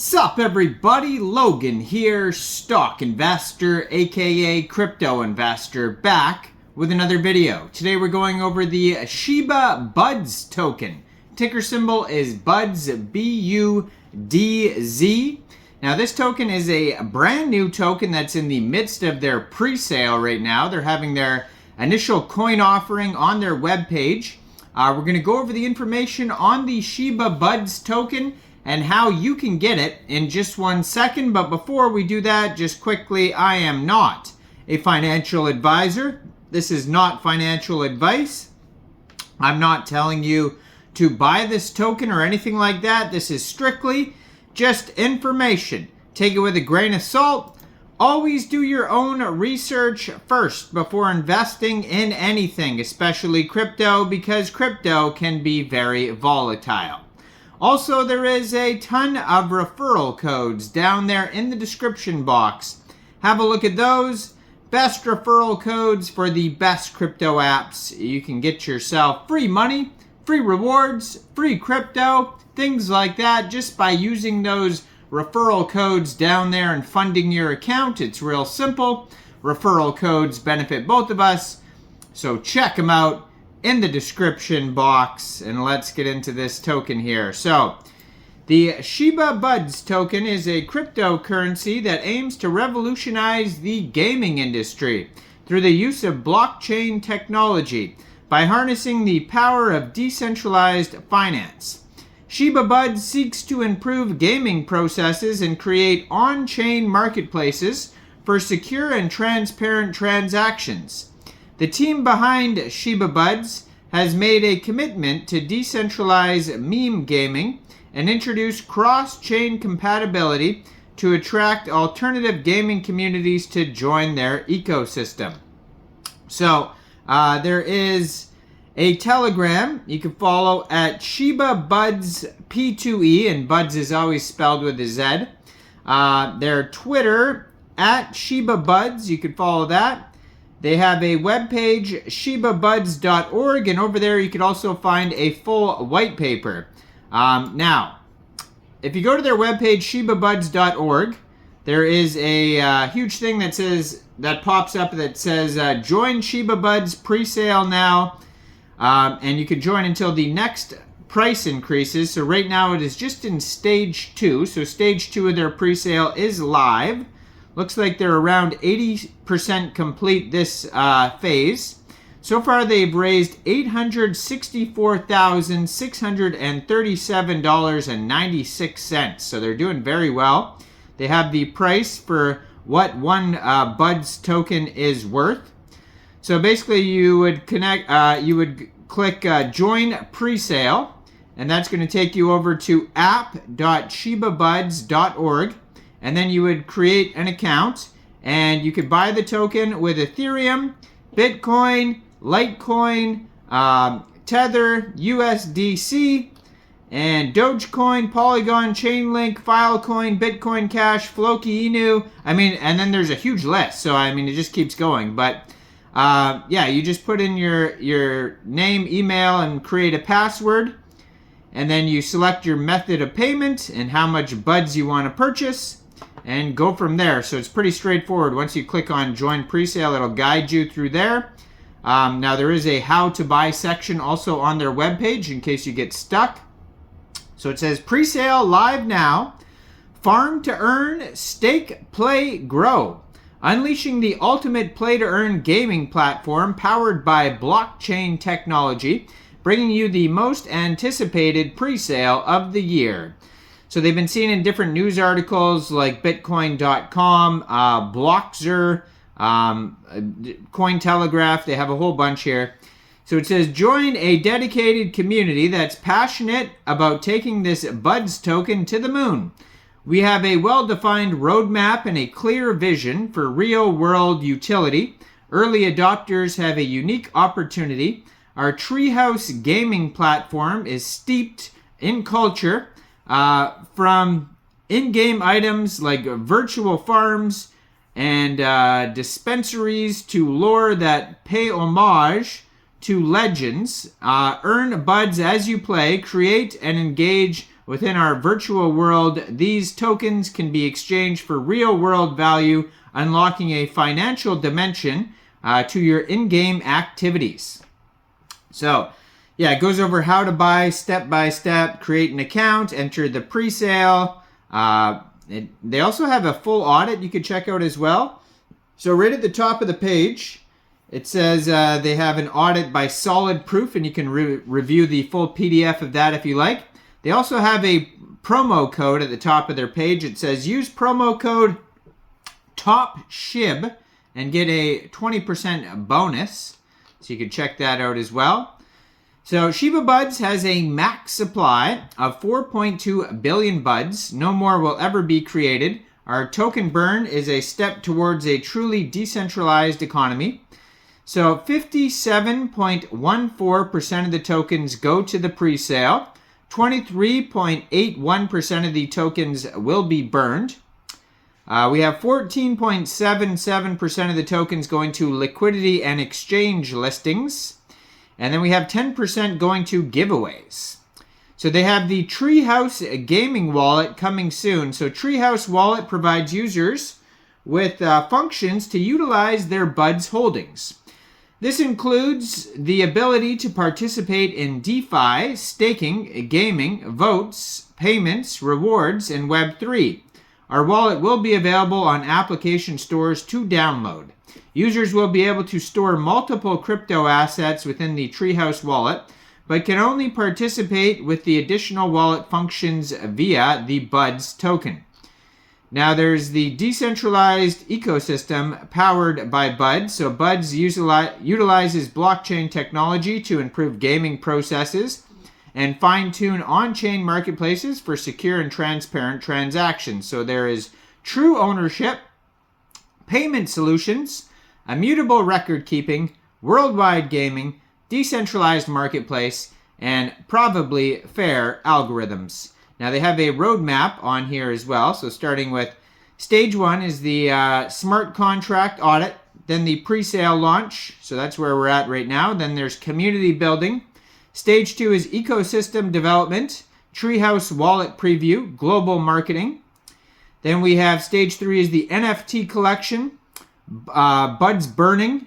Sup everybody, Logan here, stock investor aka crypto investor, back with another video. Today we're going over the ShibaBudz token. Ticker symbol is BUDZ, B-U-D-Z. Now this token is a brand new token that's in the midst of their pre-sale right now. They're having their initial coin offering on their webpage. We're going to go over the information on the ShibaBudz token and how you can get it in just 1 second. But before we do that, just quickly, I am not a financial advisor. This is not financial advice. I'm not telling you to buy this token or anything like that. This is strictly just information. Take it with a grain of salt. Always do your own research first before investing in anything, especially crypto, because crypto can be very volatile. Also, there is a ton of referral codes down there in the description box. Have a look at those. Best referral codes for the best crypto apps. You can get yourself free money, free rewards, free crypto, things like that just by using those referral codes down there and funding your account. It's real simple. Referral codes benefit both of us, so check them out in the description box, and let's get into this token here. So the ShibaBudz token is a cryptocurrency that aims to revolutionize the gaming industry through the use of blockchain technology by harnessing the power of decentralized finance. ShibaBudz seeks to improve gaming processes and create on-chain marketplaces for secure and transparent transactions. The team behind ShibaBudz has made a commitment to decentralize meme gaming and introduce cross-chain compatibility to attract alternative gaming communities to join their ecosystem. So there is a Telegram you can follow at ShibaBudz P2E, and Budz is always spelled with a Z. Their Twitter at ShibaBudz, you can follow that. They have a webpage, ShibaBudz.org, and over there you can also find a full white paper. Now, if you go to their webpage, ShibaBudz.org, there is a huge thing that pops up that says, join ShibaBudz pre-sale now, and you can join until the next price increases. So right now it is just in stage 2, so stage 2 of their pre-sale is live. Looks like they're around 80% complete this phase. So far, they've raised $864,637.96. So they're doing very well. They have the price for what one BUDZ token is worth. So basically, you would click Join Presale, and that's going to take you over to app.shibabudz.org. And then you would create an account, and you could buy the token with Ethereum, Bitcoin, Litecoin, Tether, USDC, and Dogecoin, Polygon, Chainlink, Filecoin, Bitcoin Cash, Floki, INU. And then there's a huge list. So, it just keeps going. But, yeah, you just put in your name, email, and create a password. And then you select your method of payment and how much BUDZ you want to purchase, and go from there. So it's pretty straightforward. Once you click on Join Presale, it'll guide you through there. Now there is a How to Buy section also on their webpage in case you get stuck. So it says Presale live now. Farm to earn, stake, play, grow. Unleashing the ultimate play-to-earn gaming platform powered by blockchain technology, bringing you the most anticipated pre-sale of the year. So they've been seen in different news articles like Bitcoin.com, Blockzer, Cointelegraph. They have a whole bunch here. So it says, join a dedicated community that's passionate about taking this BUDZ token to the moon. We have a well-defined roadmap and a clear vision for real-world utility. Early adopters have a unique opportunity. Our Treehouse gaming platform is steeped in culture, from in-game items like virtual farms and dispensaries to lore that pay homage to legends. Earn BUDZ as you play, create and engage within our virtual world, these tokens can be exchanged for real-world value, unlocking a financial dimension to your in-game activities. So, yeah, it goes over how to buy step by step, create an account, enter the pre-sale. They also have a full audit you could check out as well. So right at the top of the page, it says they have an audit by Solid Proof, and you can review the full PDF of that if you like. They also have a promo code at the top of their page. It says use promo code TOPSHIB and get a 20% bonus. So you can check that out as well. So ShibaBudz has a max supply of 4.2 billion BUDZ. No more will ever be created. Our token burn is a step towards a truly decentralized economy. So 57.14% of the tokens go to the pre-sale. 23.81% of the tokens will be burned. We have 14.77% of the tokens going to liquidity and exchange listings. And then we have 10% going to giveaways. So they have the Treehouse gaming wallet coming soon. So Treehouse wallet provides users with functions to utilize their BUDZ holdings. This includes the ability to participate in DeFi, staking, gaming, votes, payments, rewards, and Web3. Our wallet will be available on application stores to download. Users will be able to store multiple crypto assets within the Treehouse wallet, but can only participate with the additional wallet functions via the BUDZ token. Now there's the decentralized ecosystem powered by BUDZ. So BUDZ utilizes blockchain technology to improve gaming processes and fine-tune on-chain marketplaces for secure and transparent transactions. So there is true ownership, payment solutions, immutable record keeping, worldwide gaming, decentralized marketplace, and probably fair algorithms. Now they have a roadmap on here as well. So starting with stage 1 is the smart contract audit, then the pre-sale launch. So that's where we're at right now. Then there's community building. Stage 2 is ecosystem development, Treehouse wallet preview, global marketing. Then we have stage 3 is the NFT collection, BUDZ burning,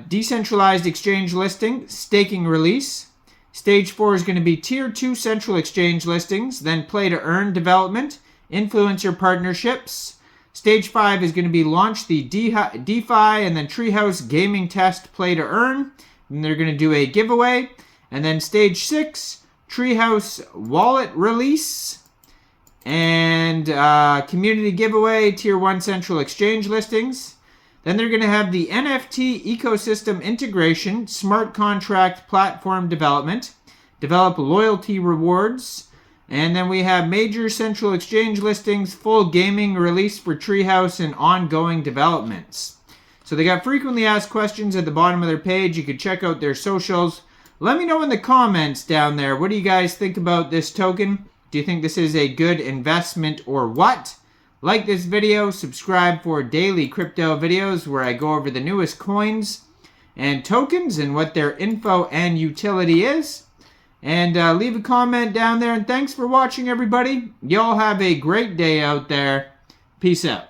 decentralized exchange listing, staking release. Stage 4 is going to be Tier 2 central exchange listings, then play to earn development, influencer partnerships. Stage 5 is going to be launch the DeFi and then Treehouse gaming test play to earn. And they're going to do a giveaway. And then stage 6, Treehouse wallet release and community giveaway, Tier 1 central exchange listings. Then they're going to have the NFT ecosystem integration, smart contract platform development, develop loyalty rewards, and then we have major central exchange listings, full gaming release for Treehouse, and ongoing developments. So they got frequently asked questions at the bottom of their page. You could check out their socials. Let me know in the comments down there, what do you guys think about this token? Do you think this is a good investment or what? Like this video, subscribe for daily crypto videos where I go over the newest coins and tokens and what their info and utility is. And leave a comment down there. And thanks for watching, everybody. Y'all have a great day out there. Peace out.